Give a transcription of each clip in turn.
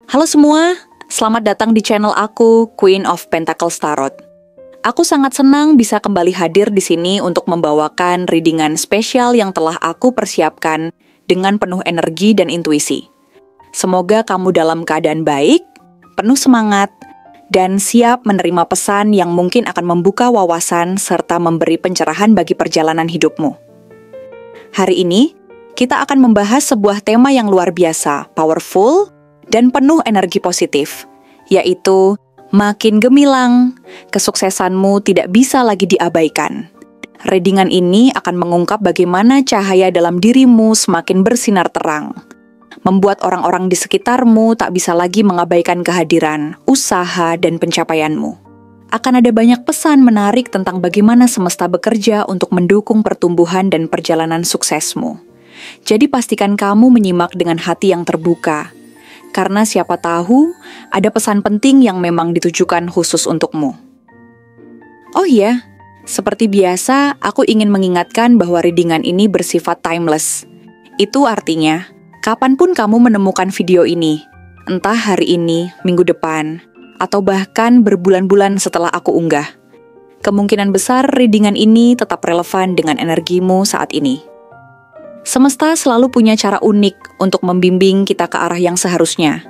Halo semua, selamat datang di channel aku, Queen of Pentacles Tarot. Aku sangat senang bisa kembali hadir di sini untuk membawakan readingan spesial yang telah aku persiapkan dengan penuh energi dan intuisi. Semoga kamu dalam keadaan baik, penuh semangat, dan siap menerima pesan yang mungkin akan membuka wawasan serta memberi pencerahan bagi perjalanan hidupmu. Hari ini, kita akan membahas sebuah tema yang luar biasa, powerful, dan penuh energi positif, yaitu makin gemilang, kesuksesanmu tidak bisa lagi diabaikan. Readingan ini akan mengungkap bagaimana cahaya dalam dirimu semakin bersinar terang, membuat orang-orang di sekitarmu tak bisa lagi mengabaikan kehadiran, usaha, dan pencapaianmu. Akan ada banyak pesan menarik tentang bagaimana semesta bekerja untuk mendukung pertumbuhan dan perjalanan suksesmu. Jadi pastikan kamu menyimak dengan hati yang terbuka, karena siapa tahu ada pesan penting yang memang ditujukan khusus untukmu. Oh iya, seperti biasa aku ingin mengingatkan bahwa readingan ini bersifat timeless. Itu artinya, kapanpun kamu menemukan video ini, entah hari ini, minggu depan, atau bahkan berbulan-bulan setelah aku unggah, kemungkinan besar readingan ini tetap relevan dengan energimu saat ini. Semesta selalu punya cara unik untuk membimbing kita ke arah yang seharusnya.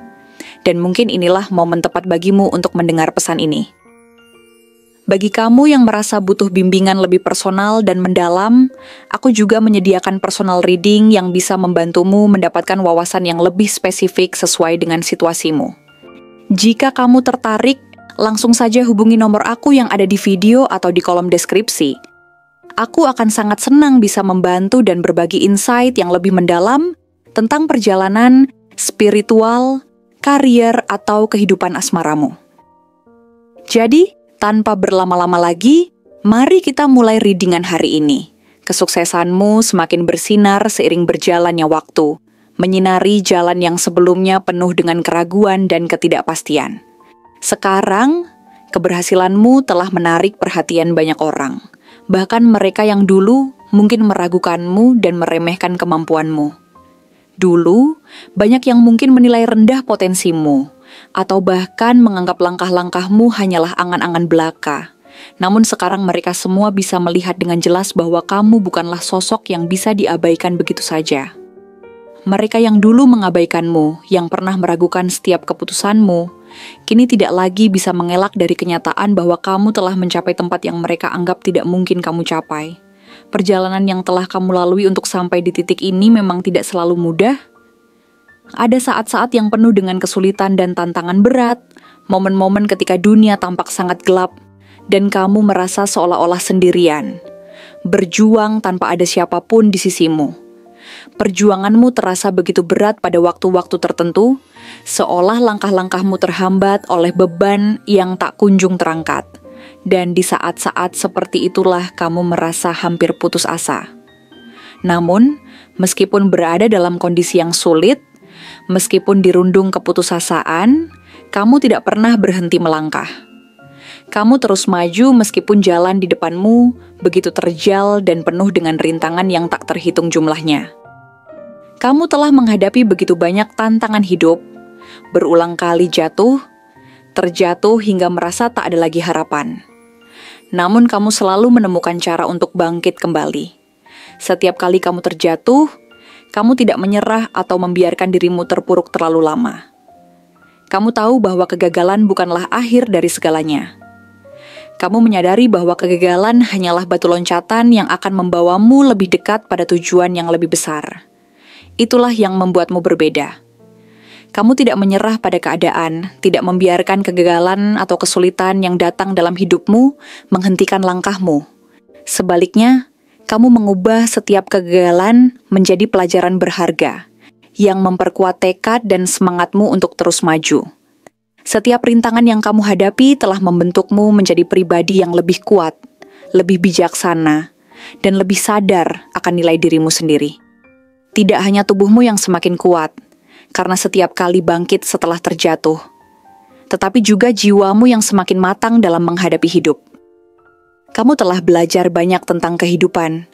Dan mungkin inilah momen tepat bagimu untuk mendengar pesan ini. Bagi kamu yang merasa butuh bimbingan lebih personal dan mendalam, aku juga menyediakan personal reading yang bisa membantumu mendapatkan wawasan yang lebih spesifik sesuai dengan situasimu. Jika kamu tertarik, langsung saja hubungi nomor aku yang ada di video atau di kolom deskripsi. Aku akan sangat senang bisa membantu dan berbagi insight yang lebih mendalam tentang perjalanan, spiritual, karier, atau kehidupan asmaramu. Jadi, tanpa berlama-lama lagi, mari kita mulai readingan hari ini. Kesuksesanmu semakin bersinar seiring berjalannya waktu, menyinari jalan yang sebelumnya penuh dengan keraguan dan ketidakpastian. Sekarang, keberhasilanmu telah menarik perhatian banyak orang. Bahkan mereka yang dulu mungkin meragukanmu dan meremehkan kemampuanmu. Dulu, banyak yang mungkin menilai rendah potensimu, atau bahkan menganggap langkah-langkahmu hanyalah angan-angan belaka. Namun sekarang mereka semua bisa melihat dengan jelas bahwa kamu bukanlah sosok yang bisa diabaikan begitu saja. Mereka yang dulu mengabaikanmu, yang pernah meragukan setiap keputusanmu, kini tidak lagi bisa mengelak dari kenyataan bahwa kamu telah mencapai tempat yang mereka anggap tidak mungkin kamu capai. Perjalanan yang telah kamu lalui untuk sampai di titik ini memang tidak selalu mudah. Ada saat-saat yang penuh dengan kesulitan dan tantangan berat, momen-momen ketika dunia tampak sangat gelap, dan kamu merasa seolah-olah sendirian, berjuang tanpa ada siapapun di sisimu. Perjuanganmu terasa begitu berat pada waktu-waktu tertentu, seolah langkah-langkahmu terhambat oleh beban yang tak kunjung terangkat. Dan di saat-saat seperti itulah kamu merasa hampir putus asa. Namun, meskipun berada dalam kondisi yang sulit, meskipun dirundung keputusasaan, kamu tidak pernah berhenti melangkah. Kamu terus maju meskipun jalan di depanmu begitu terjal dan penuh dengan rintangan yang tak terhitung jumlahnya. Kamu telah menghadapi begitu banyak tantangan hidup, berulang kali jatuh, terjatuh hingga merasa tak ada lagi harapan. Namun kamu selalu menemukan cara untuk bangkit kembali. Setiap kali kamu terjatuh, kamu tidak menyerah atau membiarkan dirimu terpuruk terlalu lama. Kamu tahu bahwa kegagalan bukanlah akhir dari segalanya. Kamu menyadari bahwa kegagalan hanyalah batu loncatan yang akan membawamu lebih dekat pada tujuan yang lebih besar. Itulah yang membuatmu berbeda. Kamu tidak menyerah pada keadaan, tidak membiarkan kegagalan atau kesulitan yang datang dalam hidupmu menghentikan langkahmu. Sebaliknya, kamu mengubah setiap kegagalan menjadi pelajaran berharga yang memperkuat tekad dan semangatmu untuk terus maju. Setiap rintangan yang kamu hadapi telah membentukmu menjadi pribadi yang lebih kuat, lebih bijaksana, dan lebih sadar akan nilai dirimu sendiri. Tidak hanya tubuhmu yang semakin kuat, karena setiap kali bangkit setelah terjatuh, tetapi juga jiwamu yang semakin matang dalam menghadapi hidup. Kamu telah belajar banyak tentang kehidupan,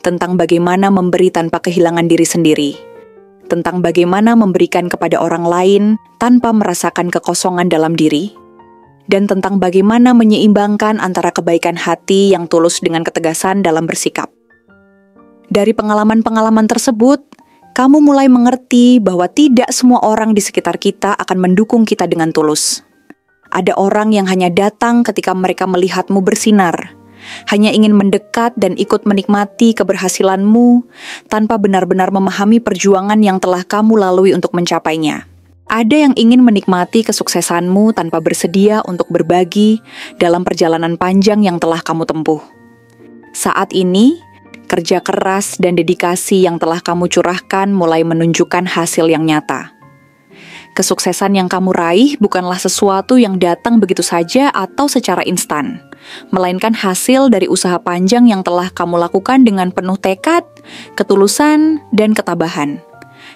tentang bagaimana memberi tanpa kehilangan diri sendiri, tentang bagaimana memberikan kepada orang lain tanpa merasakan kekosongan dalam diri, dan tentang bagaimana menyeimbangkan antara kebaikan hati yang tulus dengan ketegasan dalam bersikap. Dari pengalaman-pengalaman tersebut, kamu mulai mengerti bahwa tidak semua orang di sekitar kita akan mendukung kita dengan tulus. Ada orang yang hanya datang ketika mereka melihatmu bersinar, hanya ingin mendekat dan ikut menikmati keberhasilanmu tanpa benar-benar memahami perjuangan yang telah kamu lalui untuk mencapainya. Ada yang ingin menikmati kesuksesanmu tanpa bersedia untuk berbagi dalam perjalanan panjang yang telah kamu tempuh. Saat ini, kerja keras dan dedikasi yang telah kamu curahkan mulai menunjukkan hasil yang nyata. Kesuksesan yang kamu raih bukanlah sesuatu yang datang begitu saja atau secara instan, melainkan hasil dari usaha panjang yang telah kamu lakukan dengan penuh tekad, ketulusan, dan ketabahan.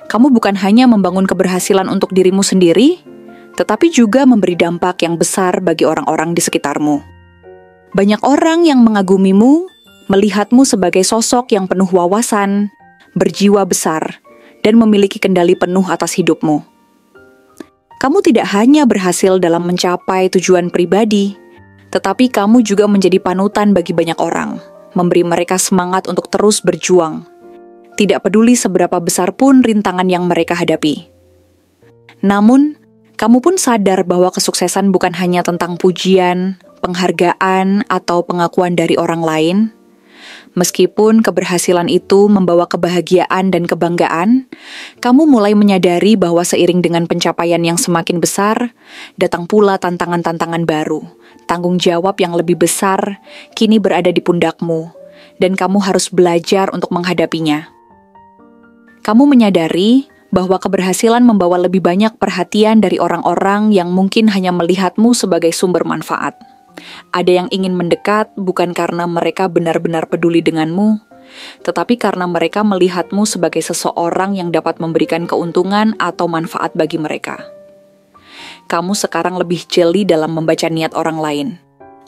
Kamu bukan hanya membangun keberhasilan untuk dirimu sendiri, tetapi juga memberi dampak yang besar bagi orang-orang di sekitarmu. Banyak orang yang mengagumimu, melihatmu sebagai sosok yang penuh wawasan, berjiwa besar, dan memiliki kendali penuh atas hidupmu. Kamu tidak hanya berhasil dalam mencapai tujuan pribadi, tetapi kamu juga menjadi panutan bagi banyak orang, memberi mereka semangat untuk terus berjuang. Tidak peduli seberapa besar pun rintangan yang mereka hadapi. Namun, kamu pun sadar bahwa kesuksesan bukan hanya tentang pujian, penghargaan, atau pengakuan dari orang lain. Meskipun keberhasilan itu membawa kebahagiaan dan kebanggaan, kamu mulai menyadari bahwa seiring dengan pencapaian yang semakin besar, datang pula tantangan-tantangan baru. Tanggung jawab yang lebih besar kini berada di pundakmu, dan kamu harus belajar untuk menghadapinya. Kamu menyadari bahwa keberhasilan membawa lebih banyak perhatian dari orang-orang yang mungkin hanya melihatmu sebagai sumber manfaat. Ada yang ingin mendekat bukan karena mereka benar-benar peduli denganmu, tetapi karena mereka melihatmu sebagai seseorang yang dapat memberikan keuntungan atau manfaat bagi mereka. Kamu sekarang lebih jeli dalam membaca niat orang lain,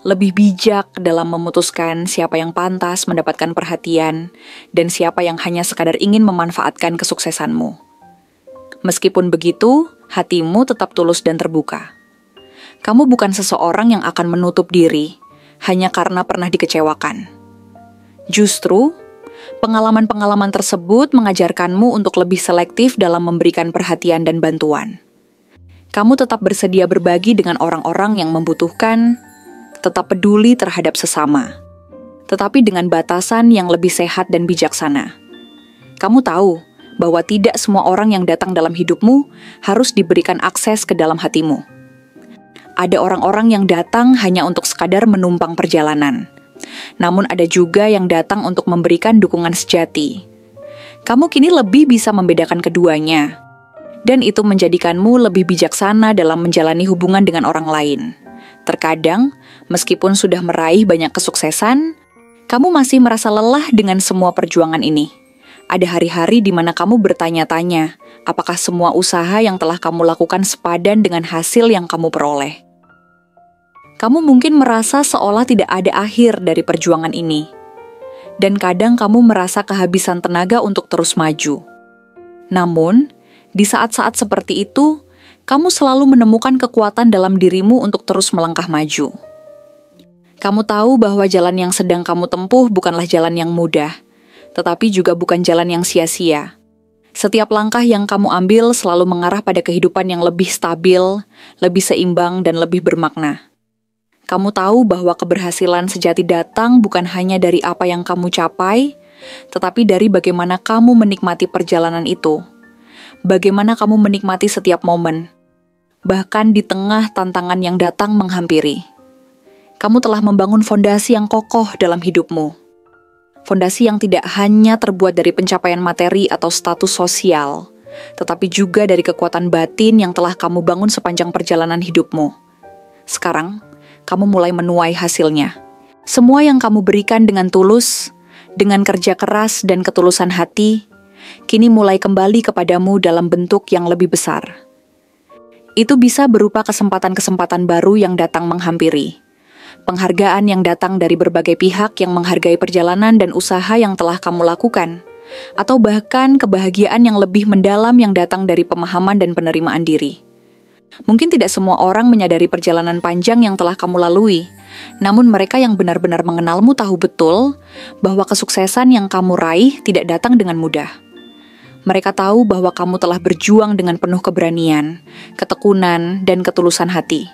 lebih bijak dalam memutuskan siapa yang pantas mendapatkan perhatian dan siapa yang hanya sekadar ingin memanfaatkan kesuksesanmu. Meskipun begitu, hatimu tetap tulus dan terbuka. Kamu bukan seseorang yang akan menutup diri hanya karena pernah dikecewakan. Justru, pengalaman-pengalaman tersebut mengajarkanmu untuk lebih selektif dalam memberikan perhatian dan bantuan. Kamu tetap bersedia berbagi dengan orang-orang yang membutuhkan, tetap peduli terhadap sesama, tetapi dengan batasan yang lebih sehat dan bijaksana. Kamu tahu bahwa tidak semua orang yang datang dalam hidupmu harus diberikan akses ke dalam hatimu. Ada orang-orang yang datang hanya untuk sekadar menumpang perjalanan. Namun ada juga yang datang untuk memberikan dukungan sejati. Kamu kini lebih bisa membedakan keduanya. Dan itu menjadikanmu lebih bijaksana dalam menjalani hubungan dengan orang lain. Terkadang, meskipun sudah meraih banyak kesuksesan, kamu masih merasa lelah dengan semua perjuangan ini. Ada hari-hari di mana kamu bertanya-tanya, apakah semua usaha yang telah kamu lakukan sepadan dengan hasil yang kamu peroleh. Kamu mungkin merasa seolah tidak ada akhir dari perjuangan ini. Dan kadang kamu merasa kehabisan tenaga untuk terus maju. Namun, di saat-saat seperti itu, kamu selalu menemukan kekuatan dalam dirimu untuk terus melangkah maju. Kamu tahu bahwa jalan yang sedang kamu tempuh bukanlah jalan yang mudah, tetapi juga bukan jalan yang sia-sia. Setiap langkah yang kamu ambil selalu mengarah pada kehidupan yang lebih stabil, lebih seimbang, dan lebih bermakna. Kamu tahu bahwa keberhasilan sejati datang bukan hanya dari apa yang kamu capai, tetapi dari bagaimana kamu menikmati perjalanan itu. Bagaimana kamu menikmati setiap momen, bahkan di tengah tantangan yang datang menghampiri. Kamu telah membangun fondasi yang kokoh dalam hidupmu. Fondasi yang tidak hanya terbuat dari pencapaian materi atau status sosial, tetapi juga dari kekuatan batin yang telah kamu bangun sepanjang perjalanan hidupmu. Sekarang, kamu mulai menuai hasilnya. Semua yang kamu berikan dengan tulus, dengan kerja keras dan ketulusan hati, kini mulai kembali kepadamu dalam bentuk yang lebih besar. Itu bisa berupa kesempatan-kesempatan baru yang datang menghampiri, penghargaan yang datang dari berbagai pihak yang menghargai perjalanan dan usaha yang telah kamu lakukan, atau bahkan kebahagiaan yang lebih mendalam yang datang dari pemahaman dan penerimaan diri. Mungkin tidak semua orang menyadari perjalanan panjang yang telah kamu lalui, namun mereka yang benar-benar mengenalmu tahu betul bahwa kesuksesan yang kamu raih tidak datang dengan mudah. Mereka tahu bahwa kamu telah berjuang dengan penuh keberanian, ketekunan, dan ketulusan hati.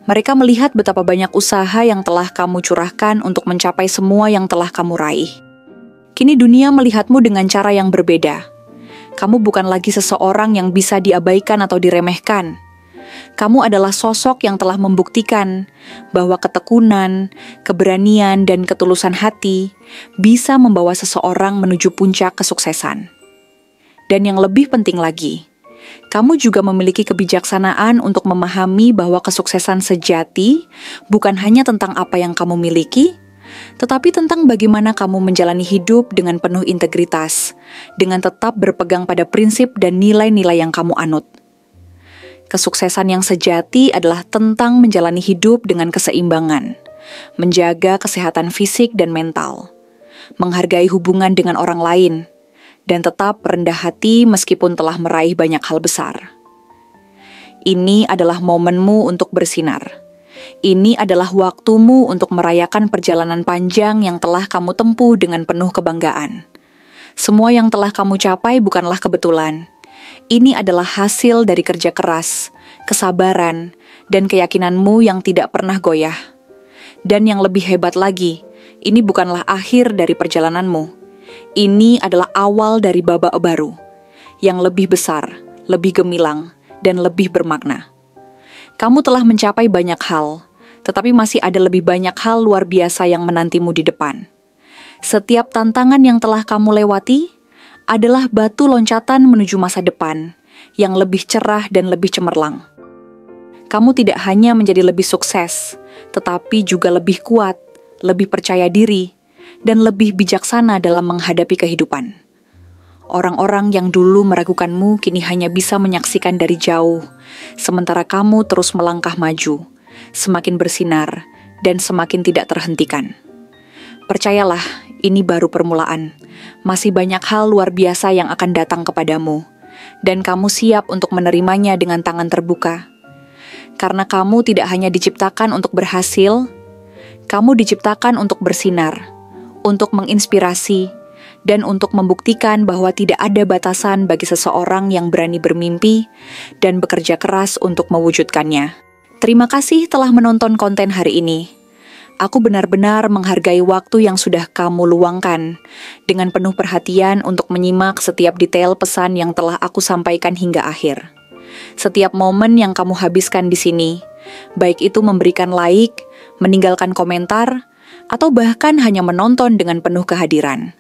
Mereka melihat betapa banyak usaha yang telah kamu curahkan untuk mencapai semua yang telah kamu raih. Kini dunia melihatmu dengan cara yang berbeda. Kamu bukan lagi seseorang yang bisa diabaikan atau diremehkan. Kamu adalah sosok yang telah membuktikan bahwa ketekunan, keberanian, dan ketulusan hati bisa membawa seseorang menuju puncak kesuksesan. Dan yang lebih penting lagi, kamu juga memiliki kebijaksanaan untuk memahami bahwa kesuksesan sejati bukan hanya tentang apa yang kamu miliki, tetapi tentang bagaimana kamu menjalani hidup dengan penuh integritas, dengan tetap berpegang pada prinsip dan nilai-nilai yang kamu anut. Kesuksesan yang sejati adalah tentang menjalani hidup dengan keseimbangan, menjaga kesehatan fisik dan mental, menghargai hubungan dengan orang lain, dan tetap rendah hati meskipun telah meraih banyak hal besar. Ini adalah momenmu untuk bersinar. Ini adalah waktumu untuk merayakan perjalanan panjang yang telah kamu tempuh dengan penuh kebanggaan. Semua yang telah kamu capai bukanlah kebetulan. Ini adalah hasil dari kerja keras, kesabaran, dan keyakinanmu yang tidak pernah goyah. Dan yang lebih hebat lagi, ini bukanlah akhir dari perjalananmu. Ini adalah awal dari babak baru, yang lebih besar, lebih gemilang, dan lebih bermakna. Kamu telah mencapai banyak hal, tetapi masih ada lebih banyak hal luar biasa yang menantimu di depan. Setiap tantangan yang telah kamu lewati adalah batu loncatan menuju masa depan yang lebih cerah dan lebih cemerlang. Kamu tidak hanya menjadi lebih sukses, tetapi juga lebih kuat, lebih percaya diri, dan lebih bijaksana dalam menghadapi kehidupan. Orang-orang yang dulu meragukanmu kini hanya bisa menyaksikan dari jauh, sementara kamu terus melangkah maju, semakin bersinar, dan semakin tidak terhentikan. Percayalah, ini baru permulaan. Masih banyak hal luar biasa yang akan datang kepadamu, dan kamu siap untuk menerimanya dengan tangan terbuka. Karena kamu tidak hanya diciptakan untuk berhasil, kamu diciptakan untuk bersinar, untuk menginspirasi, dan untuk membuktikan bahwa tidak ada batasan bagi seseorang yang berani bermimpi dan bekerja keras untuk mewujudkannya. Terima kasih telah menonton konten hari ini. Aku benar-benar menghargai waktu yang sudah kamu luangkan dengan penuh perhatian untuk menyimak setiap detail pesan yang telah aku sampaikan hingga akhir. Setiap momen yang kamu habiskan di sini, baik itu memberikan like, meninggalkan komentar, atau bahkan hanya menonton dengan penuh kehadiran,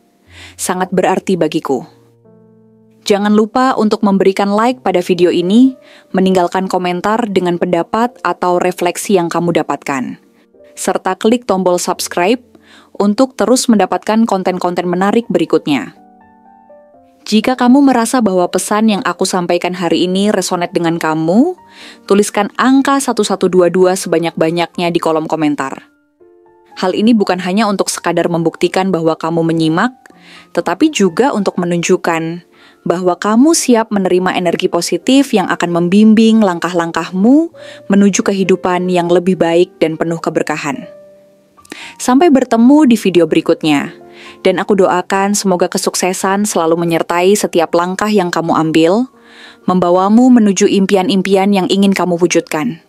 sangat berarti bagiku. Jangan lupa untuk memberikan like pada video ini, meninggalkan komentar dengan pendapat atau refleksi yang kamu dapatkan, serta klik tombol subscribe untuk terus mendapatkan konten-konten menarik berikutnya. Jika kamu merasa bahwa pesan yang aku sampaikan hari ini resonate dengan kamu, tuliskan angka 1122 sebanyak-banyaknya di kolom komentar. Hal ini bukan hanya untuk sekadar membuktikan bahwa kamu menyimak, tetapi juga untuk menunjukkan bahwa kamu siap menerima energi positif yang akan membimbing langkah-langkahmu menuju kehidupan yang lebih baik dan penuh keberkahan. Sampai bertemu di video berikutnya, dan aku doakan semoga kesuksesan selalu menyertai setiap langkah yang kamu ambil, membawamu menuju impian-impian yang ingin kamu wujudkan.